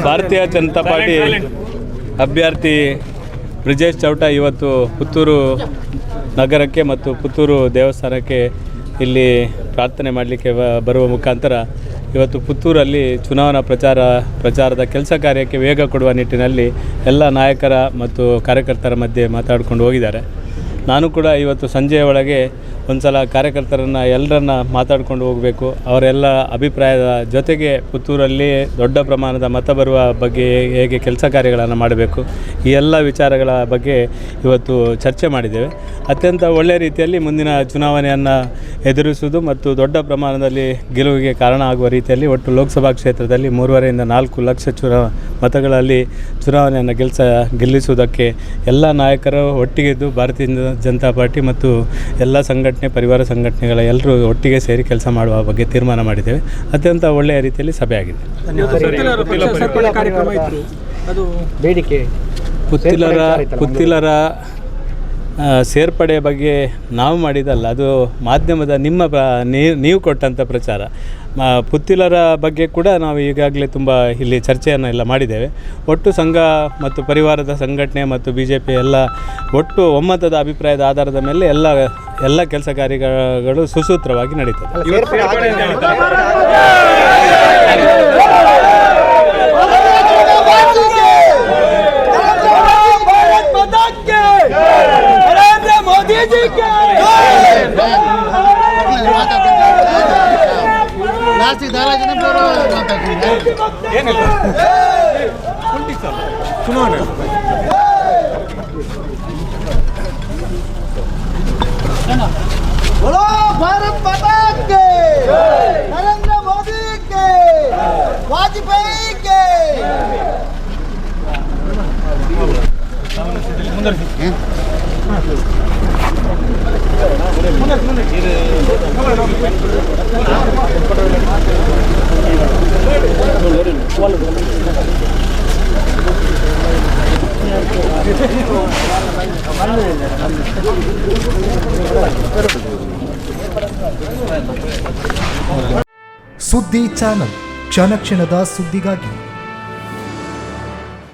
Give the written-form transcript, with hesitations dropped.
ಭಾರತೀಯ ಜನತಾ ಪಾರ್ಟಿ ಅಭ್ಯರ್ಥಿ ಬ್ರಿಜೇಶ್ ಚೌಟ ಇವತ್ತು ಪುತ್ತೂರು ನಗರಕ್ಕೆ ಮತ್ತು ಪುತ್ತೂರು ದೇವಸ್ಥಾನಕ್ಕೆ ಇಲ್ಲಿ ಪ್ರಾರ್ಥನೆ ಮಾಡಲಿಕ್ಕೆ ಬರುವ ಮುಖಾಂತರ ಇವತ್ತು ಪುತ್ತೂರಲ್ಲಿ ಚುನಾವಣಾ ಪ್ರಚಾರದ ಕೆಲಸ ಕಾರ್ಯಕ್ಕೆ ವೇಗ ಕೊಡುವ ನಿಟ್ಟಿನಲ್ಲಿ ಎಲ್ಲ ನಾಯಕರ ಮತ್ತು ಕಾರ್ಯಕರ್ತರ ಮಧ್ಯೆ ಮಾತಾಡಿಕೊಂಡು ಹೋಗಿದ್ದಾರೆ. ನಾನು ಕೂಡ ಇವತ್ತು ಸಂಜೆಯ ಒಳಗೆ ಒಂದು ಸಲ ಕಾರ್ಯಕರ್ತರನ್ನು ಎಲ್ಲರನ್ನ ಮಾತಾಡ್ಕೊಂಡು ಹೋಗಬೇಕು. ಅವರೆಲ್ಲ ಅಭಿಪ್ರಾಯದ ಜೊತೆಗೆ ಪುತ್ತೂರಲ್ಲಿ ದೊಡ್ಡ ಪ್ರಮಾಣದ ಮತ ಬರುವ ಬಗ್ಗೆ ಹೇಗೆ ಕೆಲಸ ಕಾರ್ಯಗಳನ್ನು ಮಾಡಬೇಕು, ಈ ಎಲ್ಲ ವಿಚಾರಗಳ ಬಗ್ಗೆ ಇವತ್ತು ಚರ್ಚೆ ಮಾಡಿದ್ದೇವೆ. ಅತ್ಯಂತ ಒಳ್ಳೆಯ ರೀತಿಯಲ್ಲಿ ಮುಂದಿನ ಚುನಾವಣೆಯನ್ನು ಎದುರಿಸುವುದು ಮತ್ತು ದೊಡ್ಡ ಪ್ರಮಾಣದಲ್ಲಿ ಗೆಲುವಿಗೆ ಕಾರಣ ಆಗುವ ರೀತಿಯಲ್ಲಿ ಒಟ್ಟು ಲೋಕಸಭಾ ಕ್ಷೇತ್ರದಲ್ಲಿ 3.5 ರಿಂದ 4 ಲಕ್ಷ ಮತಗಳಲ್ಲಿ ಚುನಾವಣೆಯನ್ನು ಗೆಲ್ಲಿಸುವುದಕ್ಕೆ ಎಲ್ಲ ನಾಯಕರು ಒಟ್ಟಿಗೆದ್ದು ಭಾರತೀಯ ಜನತಾ ಪಾರ್ಟಿ ಮತ್ತು ಎಲ್ಲ ಪರಿವಾರ ಸಂಘಟನೆಗಳ ಎಲ್ಲರೂ ಒಟ್ಟಿಗೆ ಸೇರಿ ಕೆಲಸ ಮಾಡುವ ಬಗ್ಗೆ ತೀರ್ಮಾನ ಮಾಡಿದ್ದೇವೆ. ಅತ್ಯಂತ ಒಳ್ಳೆಯ ರೀತಿಯಲ್ಲಿ ಸಭೆ ಆಗಿದೆ. ಪುತ್ತಿಲರ ಸೇರ್ಪಡೆ ಬಗ್ಗೆ ನಾವು ಮಾಡಿದಲ್ಲ, ಅದು ಮಾಧ್ಯಮದ ನೀವು ಕೊಟ್ಟಂಥ ಪ್ರಚಾರ. ಪುತ್ತಿಲರ ಬಗ್ಗೆ ಕೂಡ ನಾವು ಈಗಾಗಲೇ ತುಂಬ ಇಲ್ಲಿ ಚರ್ಚೆಯನ್ನು ಎಲ್ಲ ಮಾಡಿದ್ದೇವೆ. ಒಟ್ಟು ಸಂಘ ಮತ್ತು ಪರಿವಾರದ ಸಂಘಟನೆ ಮತ್ತು BJP ಎಲ್ಲ ಒಟ್ಟು ಒಮ್ಮತದ ಅಭಿಪ್ರಾಯದ ಆಧಾರದ ಮೇಲೆ ಎಲ್ಲ ಕೆಲಸ ಕಾರ್ಯಗಳು ಸುಸೂತ್ರವಾಗಿ ನಡೀತದೆ. बोलो भारत माता के, नरेंद्र मोदी के, वाजपेयी के. ಸುದ್ದಿ ಚಾನಲ್, ಕ್ಷಣ ಕ್ಷಣದ ಸುದ್ದಿಗಾಗಿ.